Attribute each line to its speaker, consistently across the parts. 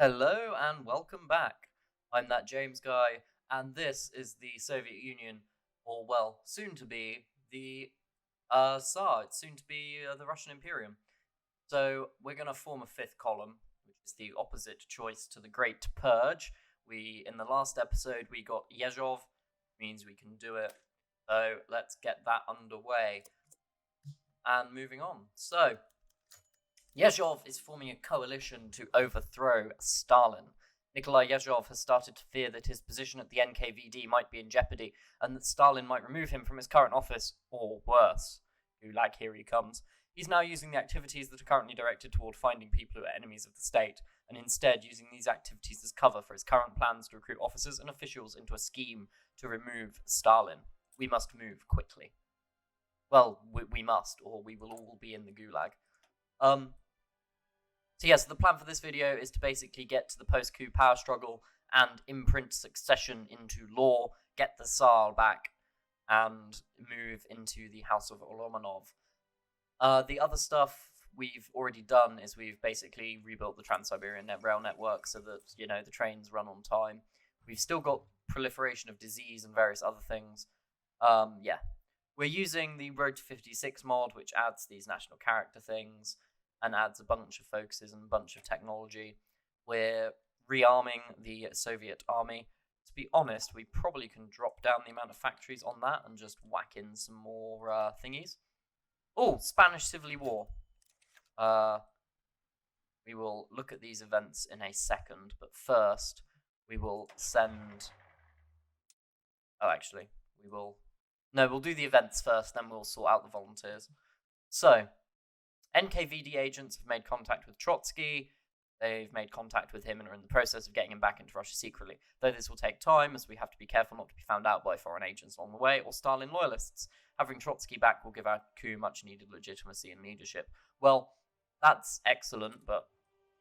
Speaker 1: Hello and welcome back. I'm that James guy, and this is the Soviet Union, or well, soon to be the Tsar. It's soon to be the Russian Imperium. So we're going to form a fifth column, which is the opposite choice to the Great Purge. In the last episode, we got Yezhov, means we can do it. So let's get that underway. And moving on. So Yezhov is forming a coalition to overthrow Stalin. Nikolai Yezhov has started to fear that his position at the NKVD might be in jeopardy, and that Stalin might remove him from his current office, or worse. Gulag, here he comes. He's now using the activities that are currently directed toward finding people who are enemies of the state, and instead using these activities as cover for his current plans to recruit officers and officials into a scheme to remove Stalin. We must move quickly. Well, we must, or we will all be in the Gulag. So the plan for this video is to basically get to the post-coup power struggle and imprint succession into law, get the Tsar back, and move into the House of Romanov. The other stuff we've already done is we've basically rebuilt the Trans-Siberian rail network so that, the trains run on time. We've still got proliferation of disease and various other things. We're using the Road to 56 mod, which adds these national character things and adds a bunch of focuses and a bunch of technology. We're rearming the Soviet army. To be honest, we probably can drop down the amount of factories on that and just whack in some more thingies. Oh, Spanish Civil War. We will look at these events in a second, but first we will send... we'll do the events first, then we'll sort out the volunteers. So, NKVD agents have made contact with Trotsky. They've made contact with him and are in the process of getting him back into Russia secretly. Though this will take time, as we have to be careful not to be found out by foreign agents along the way or Stalin loyalists. Having Trotsky back will give our coup much-needed legitimacy and leadership. Well, that's excellent, but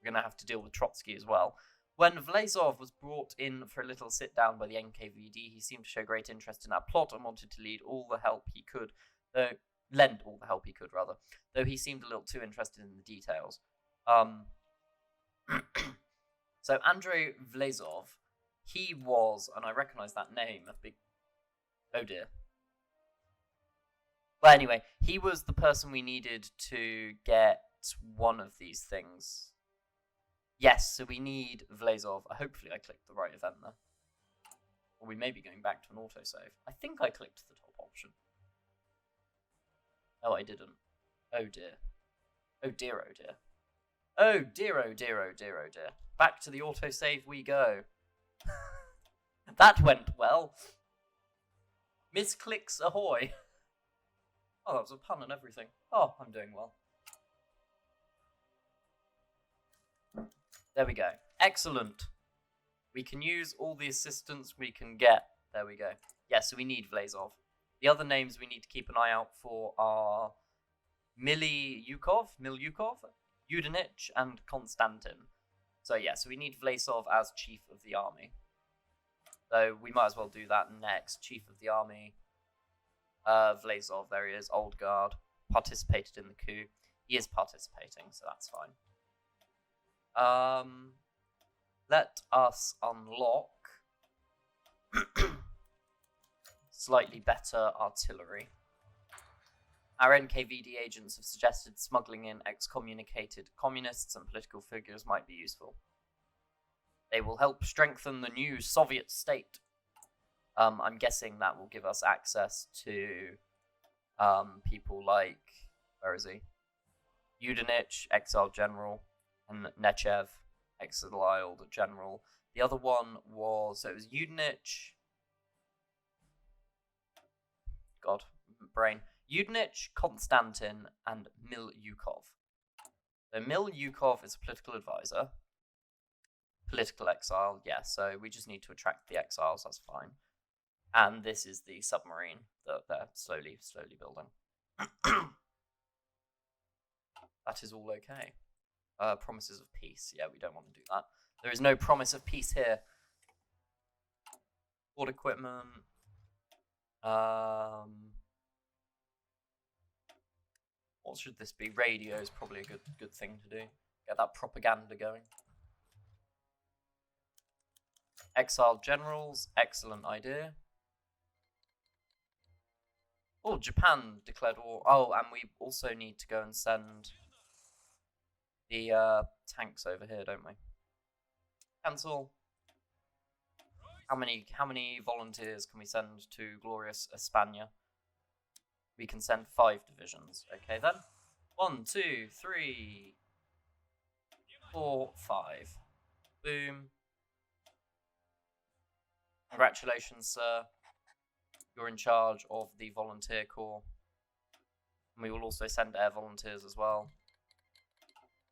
Speaker 1: we're going to have to deal with Trotsky as well. When Vlezov was brought in for a little sit-down by the NKVD, he seemed to show great interest in our plot and wanted to lend all the help he could, though he seemed a little too interested in the details. So Andrei Vlezov, he was, and I recognise that name, a big... Oh dear. Well, anyway, he was the person we needed to get one of these things. Yes, so we need Vlezov. Hopefully I clicked the right event there. Or we may be going back to an autosave. I think I clicked the top option. Oh, I didn't. Oh dear. Oh dear, oh dear. Oh dear, oh dear, oh dear, oh dear. Back to the autosave we go. That went well. Misclicks ahoy. Oh, that was a pun and everything. Oh, I'm doing well. There we go. Excellent. We can use all the assistance we can get. There we go. So we need Vlezov. The other names we need to keep an eye out for are Milyukov, Yudenich, and Konstantin. So we need Vlezov as Chief of the Army. So we might as well do that next. Chief of the Army. Vlezov, there he is, Old Guard. Participated in the coup. He is participating, so that's fine. Let us unlock slightly better artillery. Our NKVD agents have suggested smuggling in excommunicated communists and political figures might be useful. They will help strengthen the new Soviet state. I'm guessing that will give us access to people like, where is he? Yudenich, exiled general, and Nechev, exiled general. The other one was, it was Yudenich. God, brain. Yudenich, Konstantin, and Milyukov. So Milyukov is a political advisor. Political exile, so we just need to attract the exiles, that's fine. And this is the submarine that they're slowly building. That is all okay. Promises of peace. We don't want to do that. There is no promise of peace here. Board equipment. What should this be? Radio is probably a good thing to do. Get that propaganda going. Exiled generals, excellent idea. Oh, Japan declared war. Oh, and we also need to go and send the tanks over here, don't we? Cancel. How many volunteers can we send to glorious España? We can send 5 divisions. Okay then. 1, 2, 3, 4, 5. Boom. Congratulations, sir. You're in charge of the volunteer corps. And we will also send air volunteers as well.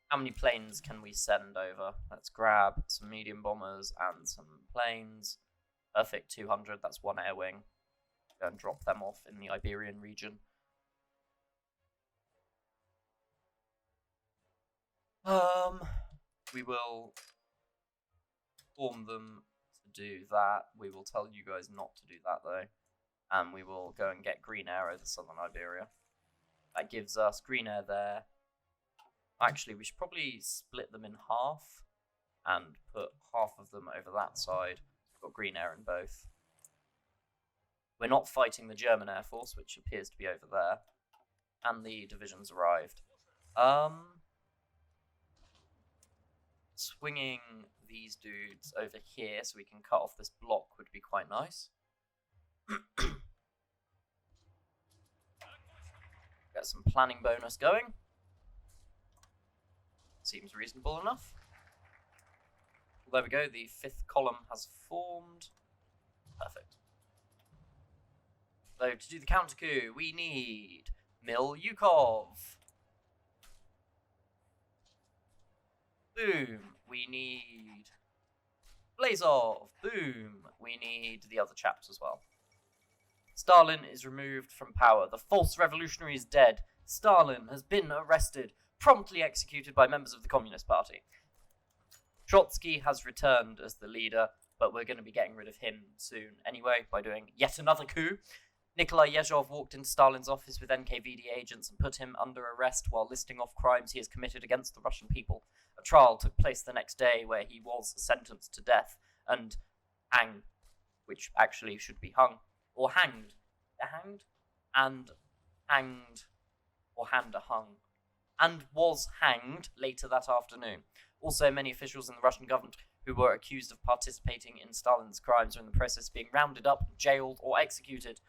Speaker 1: How many planes can we send over? Let's grab some medium bombers and some planes. Perfect, 200. That's 1 air wing. Go and drop them off in the Iberian region. We will form them to do that. We will tell you guys not to do that though. And we will go and get Green Air over southern Iberia. That gives us Green Air there. Actually, we should probably split them in half and put half of them over that side. We've got Green Air in both. We're not fighting the German Air Force, which appears to be over there. And the divisions arrived. Swinging these dudes over here so we can cut off this block would be quite nice. Get some planning bonus going. Seems reasonable enough. Well, there we go, the 5th column has formed. Perfect. So to do the counter coup, we need Milyukov. Boom. We need Blazov. Boom. We need the other chaps as well. Stalin is removed from power. The false revolutionary is dead. Stalin has been arrested, promptly executed by members of the Communist Party. Trotsky has returned as the leader, but we're going to be getting rid of him soon anyway by doing yet another coup. Nikolai Yezhov walked into Stalin's office with NKVD agents and put him under arrest while listing off crimes he has committed against the Russian people. A trial took place the next day where he was sentenced to death and hanged, which actually should be hung, or hanged. Hanged? And hanged, or hung, and was hanged later that afternoon. Also, many officials in the Russian government who were accused of participating in Stalin's crimes are in the process of being rounded up, jailed, or executed.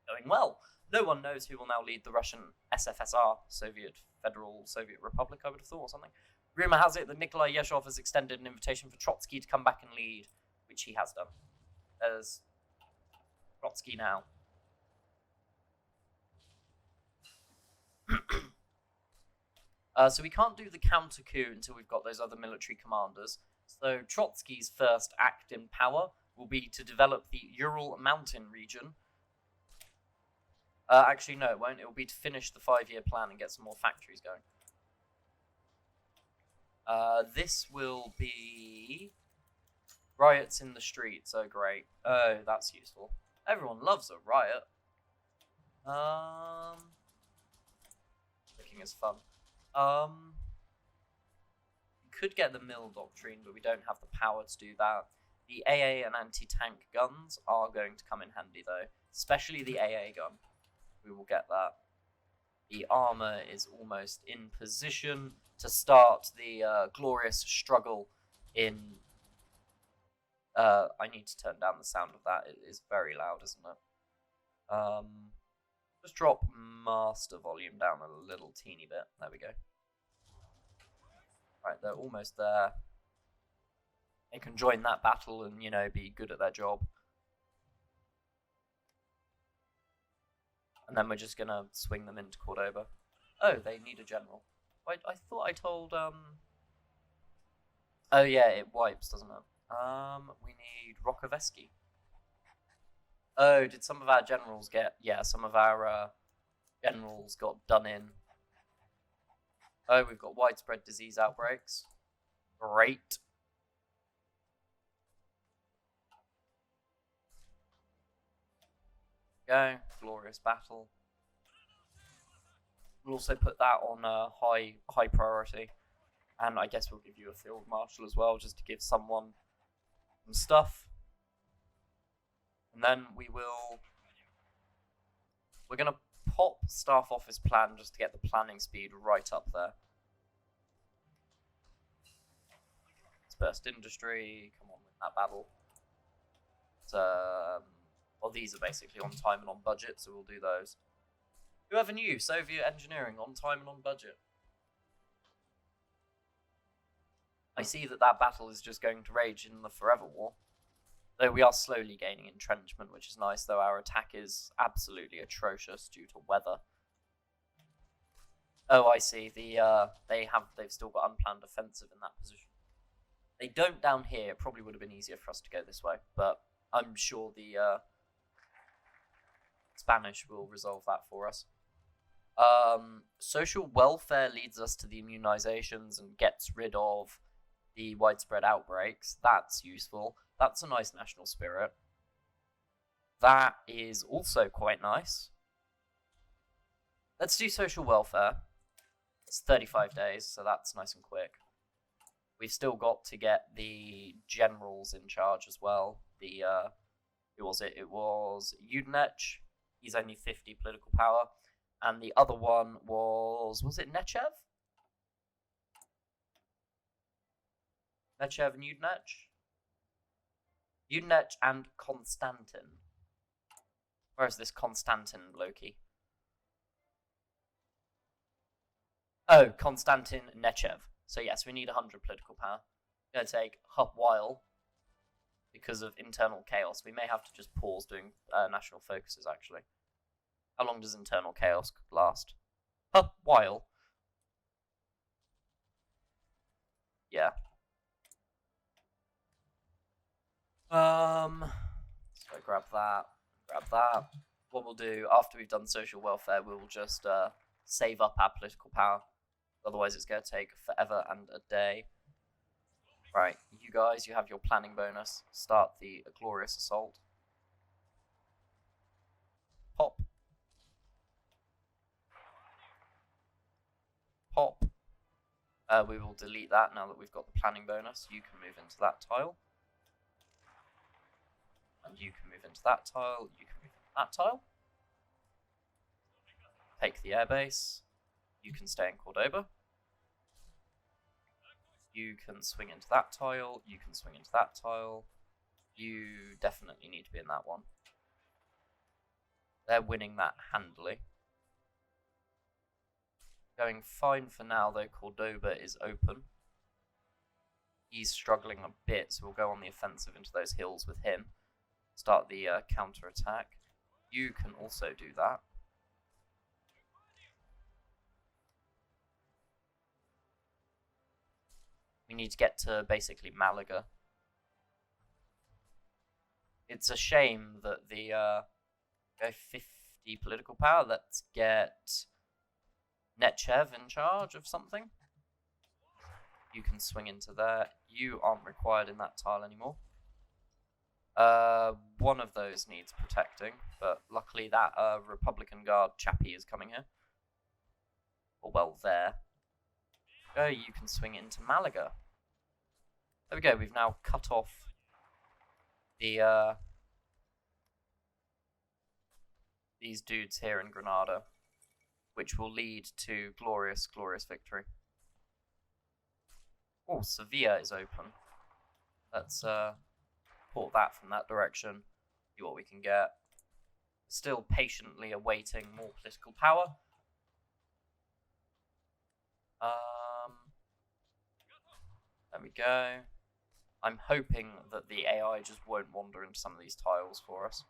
Speaker 1: Going well. No one knows who will now lead the Russian SFSR, Soviet Republic, I would have thought, or something. Rumour has it that Nikolai Yezhov has extended an invitation for Trotsky to come back and lead, which he has done. There's Trotsky now. So we can't do the counter coup until we've got those other military commanders. So Trotsky's first act in power will be to develop the Ural mountain region. Actually, no, it won't. It will be to finish the 5-year plan and get some more factories going. This will be riots in the streets. Oh, great. Oh, that's useful. Everyone loves a riot. Clicking is fun. We could get the mill doctrine, but we don't have the power to do that. The AA and anti-tank guns are going to come in handy, though. Especially the AA gun. We will get that. The armor is almost in position to start the glorious struggle in... I need to turn down the sound of that. It is very loud, isn't it? Just drop master volume down a little teeny bit. There we go. Right, they're almost there. They can join that battle and, you know, be good at their job. And then we're just going to swing them into Cordoba. Oh, they need a general. I thought I told... Oh, yeah, it wipes, doesn't it? We need Rokoveski. Oh, did some of our generals get... Yeah, some of our generals got done in. Oh, we've got widespread disease outbreaks. Great. Go. Glorious battle. We'll also put that on high priority. And I guess we'll give you a field marshal as well, just to give someone some stuff. And then we're going to pop staff office plan just to get the planning speed right up there. Dispersed industry, come on with that battle. Well, these are basically on time and on budget, so we'll do those. Whoever knew? Soviet engineering on time and on budget. I see that battle is just going to rage in the Forever War. Though we are slowly gaining entrenchment, which is nice, though our attack is absolutely atrocious due to weather. Oh, I see. They've still got unplanned offensive in that position. They don't down here. It probably would have been easier for us to go this way, but I'm sure the Spanish will resolve that for us. Social welfare leads us to the immunizations and gets rid of the widespread outbreaks. That's useful. That's a nice national spirit. That is also quite nice. Let's do social welfare. It's 35 days, so that's nice and quick. We've still got to get the generals in charge as well. Who was it? It was Yudenich. He's only 50 political power. And the other one was it Nechev? Nechev and Yudenich? Yudenich and Konstantin. Where is this Konstantin blokey? Oh, Konstantin Nechev. So yes, we need 100 political power. It's going to take a while because of internal chaos. We may have to just pause doing national focuses, actually. How long does internal chaos last? A while. Yeah. So grab that. What we'll do after we've done social welfare, we'll just save up our political power. Otherwise, it's going to take forever and a day. Right, you guys, you have your planning bonus. Start the glorious assault. Pop. Pop. We will delete that now that we've got the planning bonus. You can move into that tile. And you can move into that tile. You can move into that tile. Take the airbase. You can stay in Cordoba. You can swing into that tile. You can swing into that tile. You definitely need to be in that one. They're winning that handily. Going fine for now, though. Cordoba is open. He's struggling a bit, so we'll go on the offensive into those hills with him. Start the counter-attack. You can also do that. We need to get to basically Malaga. It's a shame that the go 50 political power. Let's get Nechev in charge of something. You can swing into there. You aren't required in that tile anymore. One of those needs protecting, but luckily that Republican Guard chappie is coming here. Or well, there. You can swing into Malaga. There we go. We've now cut off the these dudes here in Granada, which will lead to glorious, glorious victory. Oh, Sevilla is open. Let's port that from that direction. See what we can get. Still patiently awaiting more political power. There we go. I'm hoping that the AI just won't wander into some of these tiles for us.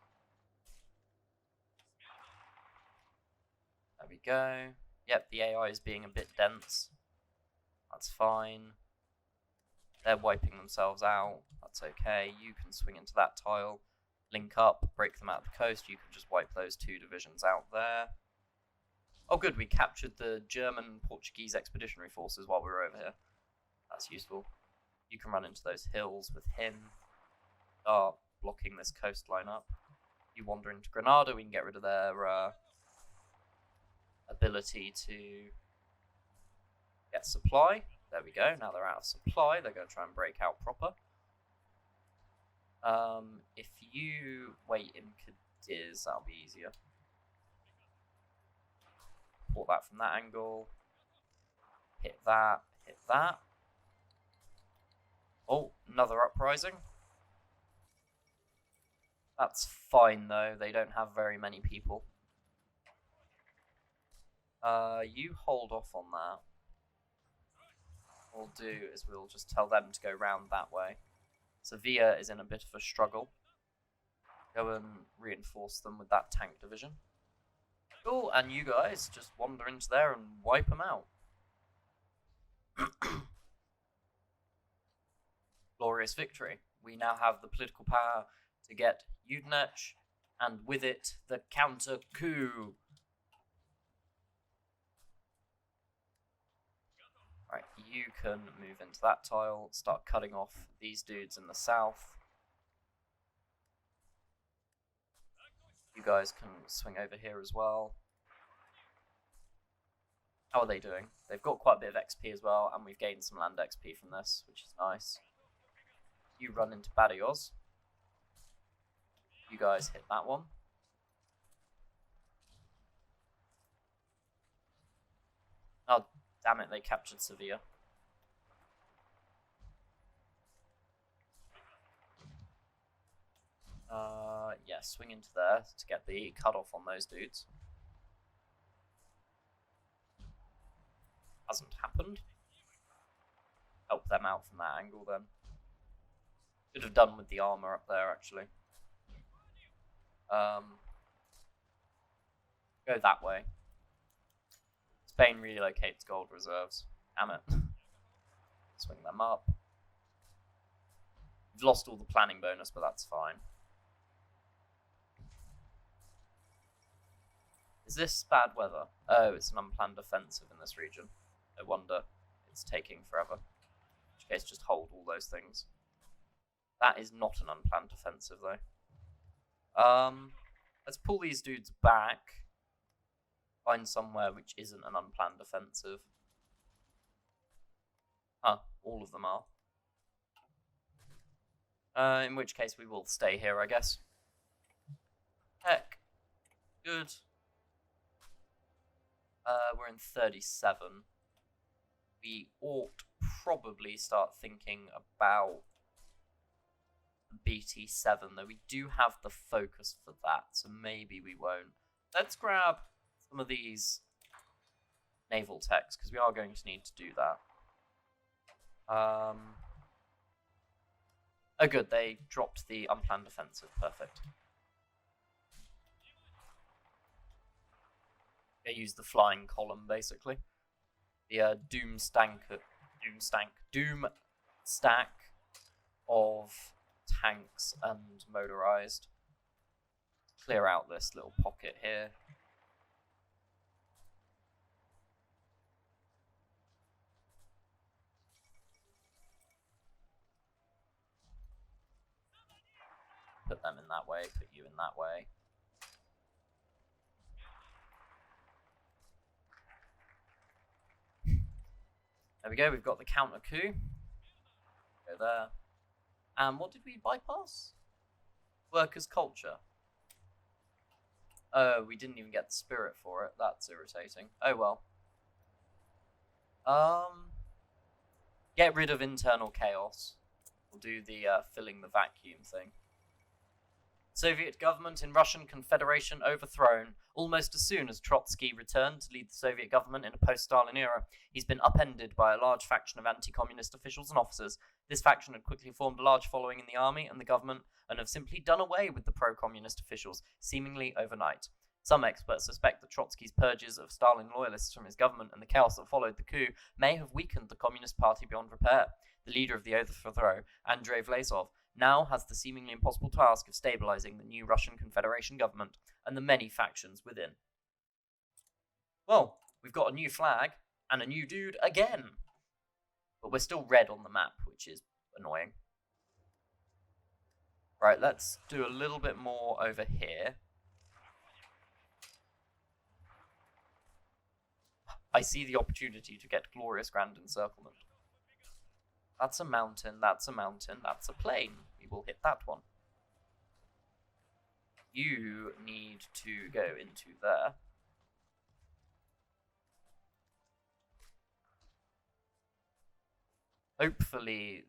Speaker 1: There we go. Yep, the AI is being a bit dense. That's fine. They're wiping themselves out. That's okay. You can swing into that tile, link up, break them out of the coast. You can just wipe those two divisions out there. Oh good, we captured the German-Portuguese expeditionary forces while we were over here. That's useful. You can run into those hills with him. Start blocking this coastline up. You wander into Granada, we can get rid of their ability to get supply. There we go, now they're out of supply. They're going to try and break out proper. If you wait in Cadiz, that'll be easier. Pull that from that angle. Hit that, hit that. Oh, another uprising. That's fine though, they don't have very many people. You hold off on that. What we'll do is we'll just tell them to go round that way. Sevilla is in a bit of a struggle. Go and reinforce them with that tank division. Cool, and you guys just wander into there and wipe them out. Glorious victory. We now have the political power to get Udenech, and with it, the counter coup. Right, you can move into that tile, start cutting off these dudes in the south. You guys can swing over here as well. How are they doing? They've got quite a bit of XP as well, and we've gained some land XP from this, which is nice. You run into Badajoz. You guys hit that one. Oh, damn it, they captured Sevilla. Yeah, swing into there to get the cutoff on those dudes. Hasn't happened. Help them out from that angle then. Could have done with the armor up there actually. Go that way. Spain relocates gold reserves. Damn it. Swing them up. We've lost all the planning bonus, but that's fine. Is this bad weather? Oh, it's an unplanned offensive in this region. No wonder it's taking forever. In which case, just hold all those things. That is not an unplanned offensive, though. Let's pull these dudes back. Find somewhere which isn't an unplanned offensive. Huh, all of them are. In which case we will stay here, I guess. Heck. Good. We're in 37. We ought probably start thinking about BT7, though we do have the focus for that, so maybe we won't. Let's grab some of these naval techs, because we are going to need to do that. Oh good, they dropped the unplanned offensive, perfect. They use the flying column, basically. The doom stack of tanks and motorized. Clear out this little pocket here. Put them in that way, put you in that way. There we go, we've got the counter coup. Go there. And what did we bypass? Workers' culture. Oh, we didn't even get the spirit for it. That's irritating. Oh well. Get rid of internal chaos. We'll do the filling the vacuum thing. Soviet government in Russian Confederation overthrown. Almost as soon as Trotsky returned to lead the Soviet government in a post-Stalin era, he's been upended by a large faction of anti-communist officials and officers. This faction had quickly formed a large following in the army and the government, and have simply done away with the pro-communist officials, seemingly overnight. Some experts suspect that Trotsky's purges of Stalin loyalists from his government and the chaos that followed the coup may have weakened the Communist Party beyond repair. The leader of the overthrow, Andrei Vlasov, now has the seemingly impossible task of stabilizing the new Russian Confederation government and the many factions within. Well, we've got a new flag and a new dude again. But we're still red on the map, which is annoying. Right, let's do a little bit more over here. I see the opportunity to get glorious grand encirclement. That's a mountain, that's a mountain, that's a plain. We will hit that one. You need to go into there. Hopefully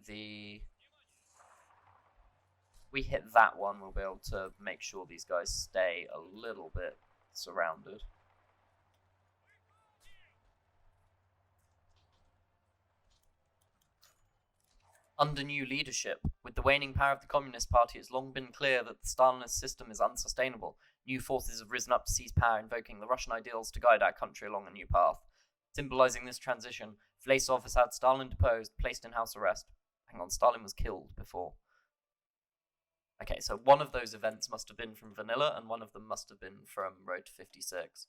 Speaker 1: we hit that one, we'll be able to make sure these guys stay a little bit surrounded. Under new leadership, with the waning power of the Communist Party, it's long been clear that the Stalinist system is unsustainable. New forces have risen up to seize power, invoking the Russian ideals to guide our country along a new path. Symbolizing this transition, Vlasov has had Stalin deposed, placed in house arrest. Hang on, Stalin was killed before. Okay, so one of those events must have been from Vanilla, and one of them must have been from Road to 56.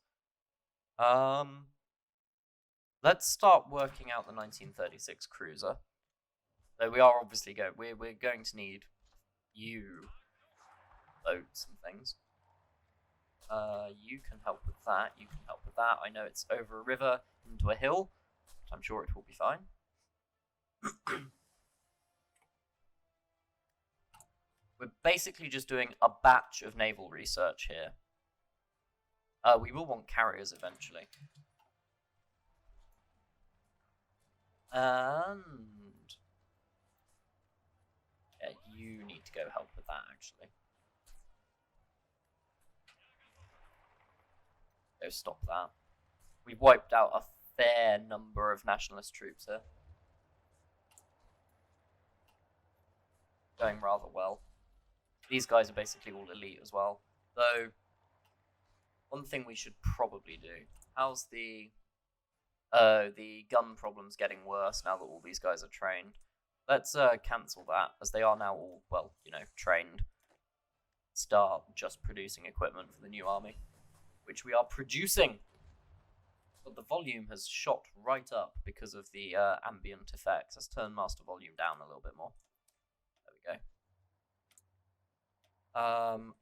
Speaker 1: Let's start working out the 1936 cruiser. So we are obviously we're going to need few boats and things. You can help with that. You can help with that. I know it's over a river into a hill. I'm sure it will be fine. We're basically just doing a batch of naval research here. We will want carriers eventually. And yeah, you need to go help with that, actually. Go stop that. We've wiped out a fair number of nationalist troops here. Going rather well. These guys are basically all elite as well. Though, one thing we should probably do. How's the gun problem's getting worse now that all these guys are trained. Let's cancel that, as they are now all, well, trained. Start just producing equipment for the new army, which we are producing. But the volume has shot right up because of the ambient effects. Let's turn master volume down a little bit more. There we go.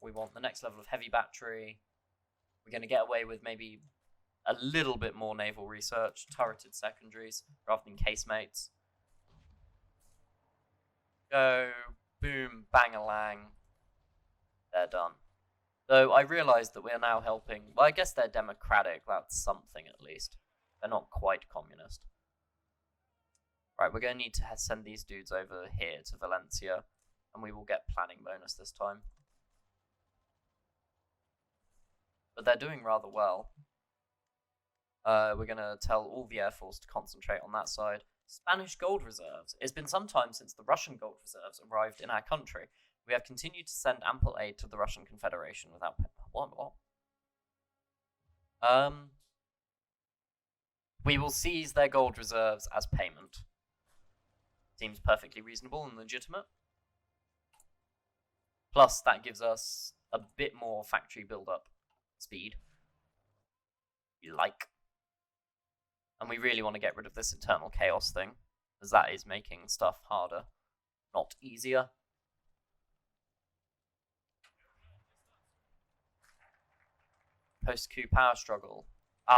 Speaker 1: We want the next level of heavy battery. We're going to get away with maybe a little bit more naval research, turreted secondaries, rather than casemates. Go, boom, bang-a-lang. They're done. Though I realise that we are now helping, well, I guess they're democratic, that's something at least. They're not quite communist. Right, we're going to need to send these dudes over here to Valencia, and we will get planning bonus this time. But they're doing rather well. We're going to tell all the Air Force to concentrate on that side. Spanish gold reserves. It's been some time since the Russian gold reserves arrived in our country. We have continued to send ample aid to the Russian Confederation without... What? We will seize their gold reserves as payment. Seems perfectly reasonable and legitimate. Plus, that gives us a bit more factory build-up speed. You like. And we really want to get rid of this internal chaos thing, as that is making stuff harder, not easier. Post-coup power struggle.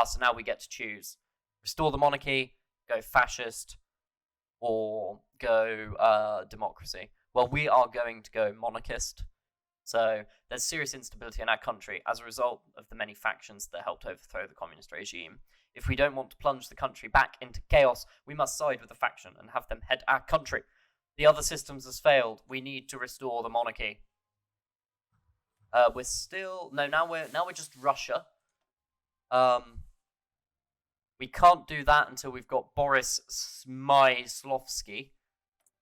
Speaker 1: So now we get to choose. Restore the monarchy, go fascist, or go democracy. Well, we are going to go monarchist. So there's serious instability in our country as a result of the many factions that helped overthrow the communist regime. If we don't want to plunge the country back into chaos, we must side with the faction and have them head our country. The other systems has failed. We need to restore the monarchy. We're still... No, now we're just Russia. We can't do that until we've got Boris Smyslovsky,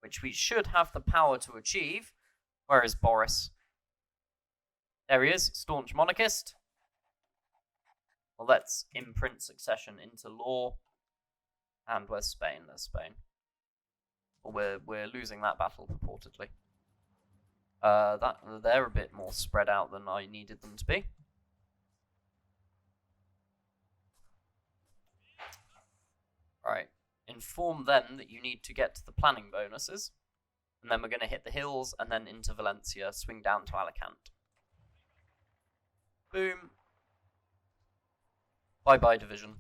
Speaker 1: which we should have the power to achieve. Where is Boris? There he is, staunch monarchist. Well, let's imprint succession into law. And where's Spain? There's Spain. Well, we're losing that battle, purportedly. They're a bit more spread out than I needed them to be. Right. Inform them that you need to get to the planning bonuses. And then we're going to hit the hills and then into Valencia, swing down to Alicante. Boom. Bye-bye, division.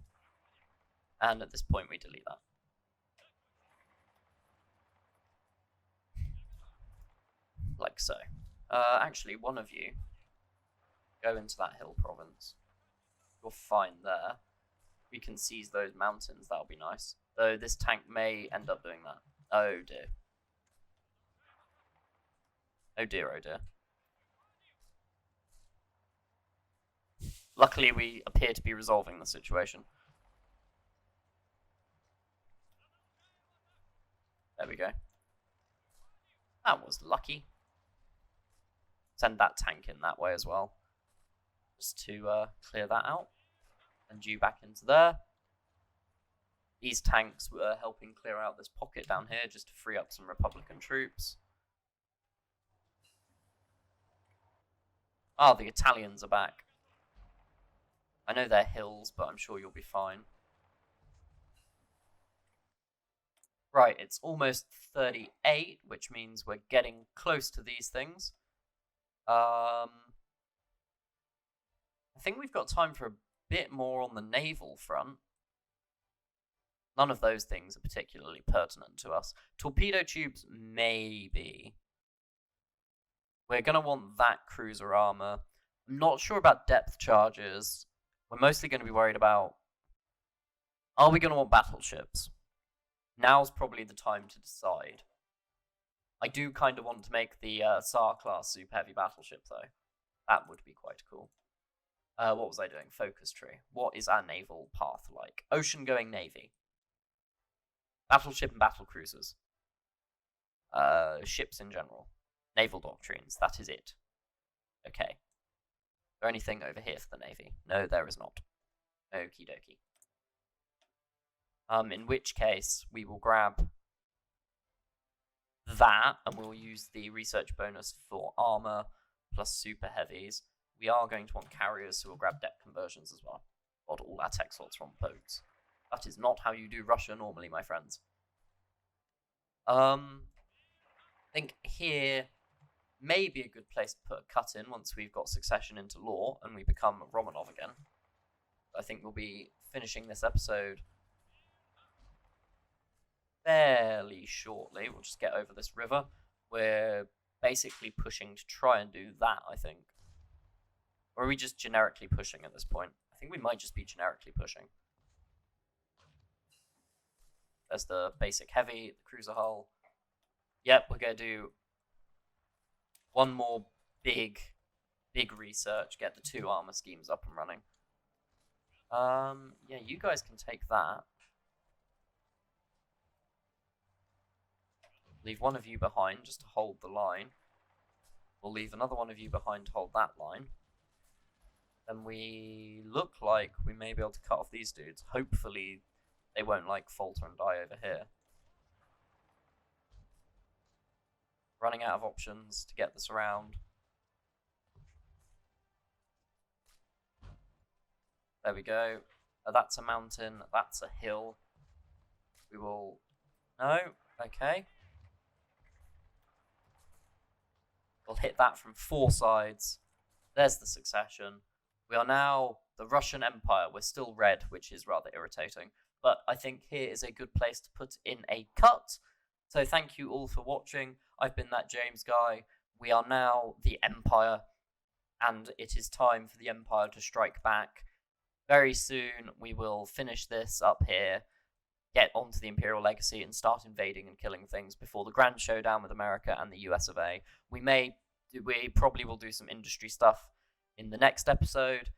Speaker 1: And at this point, we delete that. Like so. Actually, one of you Go into that hill province. You're fine there. We can seize those mountains. That'll be nice. Though this tank may end up doing that. Oh dear. Oh dear, oh dear. Luckily, we appear to be resolving the situation. There we go. That was lucky. Send that tank in that way as well. Just to clear that out. And you back into there. These tanks were helping clear out this pocket down here just to free up some Republican troops. Ah, the Italians are back. I know they're hills, but I'm sure you'll be fine. Right, it's almost 38, which means we're getting close to these things. I think we've got time for a bit more on the naval front. None of those things are particularly pertinent to us. Torpedo tubes, maybe. We're going to want that cruiser armor. I'm not sure about depth charges. We're mostly going to be worried about... Are we going to want battleships? Now's probably the time to decide. I do kind of want to make the SAR-class super heavy battleship, though. That would be quite cool. What was I doing? Focus tree. What is our naval path like? Ocean-going navy. Battleship and battle cruisers. Ships in general. Naval doctrines. That is it. Okay. Is there anything over here for the navy? No, there is not. Okie dokie. In which case, we will grab that, and we'll use the research bonus for armor plus super heavies. We are going to want carriers, so we'll grab depth conversions as well. Got all our tech slots from boats. That is not how you do Russia normally, my friends. I think here may be a good place to put a cut in once we've got succession into law and we become Romanov again. I think we'll be finishing this episode fairly shortly. We'll just get over this river. We're basically pushing to try and do that, I think. Or are we just generically pushing at this point? I think we might just be generically pushing. There's the basic heavy, the cruiser hull. Yep, we're going to do one more big research, get the 2 armor schemes up and running. Yeah, you guys can take that. Leave one of you behind just to hold the line. We'll leave another one of you behind to hold that line. Then we look like we may be able to cut off these dudes. Hopefully they won't like falter and die over here. Running out of options to get this around. There we go. That's a mountain. That's a hill. We will... No? Okay. We'll hit that from 4 sides. There's the succession. We are now the Russian Empire. We're still red, which is rather irritating. But I think here is a good place to put in a cut. So thank you all for watching. I've been that James guy. We are now the Empire. And it is time for the Empire to strike back. Very soon we will finish this up here. Get onto the Imperial Legacy and start invading and killing things before the grand showdown with America and the US of A. We probably will do some industry stuff in the next episode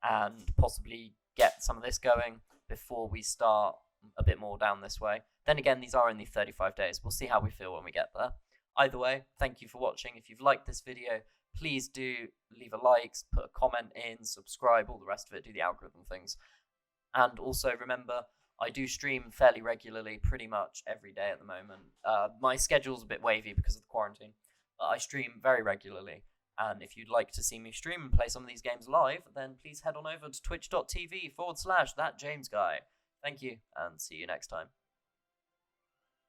Speaker 1: and possibly get some of this going before we start a bit more down this way. Then again, these are only 35 days. We'll see how we feel when we get there. Either way, thank you for watching. If you've liked this video, please do leave a like, put a comment in, subscribe, all the rest of it, do the algorithm things. And also remember, I do stream fairly regularly, pretty much every day at the moment. My schedule's a bit wavy because of the quarantine, but I stream very regularly. And if you'd like to see me stream and play some of these games live, then please head on over to twitch.tv/thatjamesguy. Thank you, and see you next time.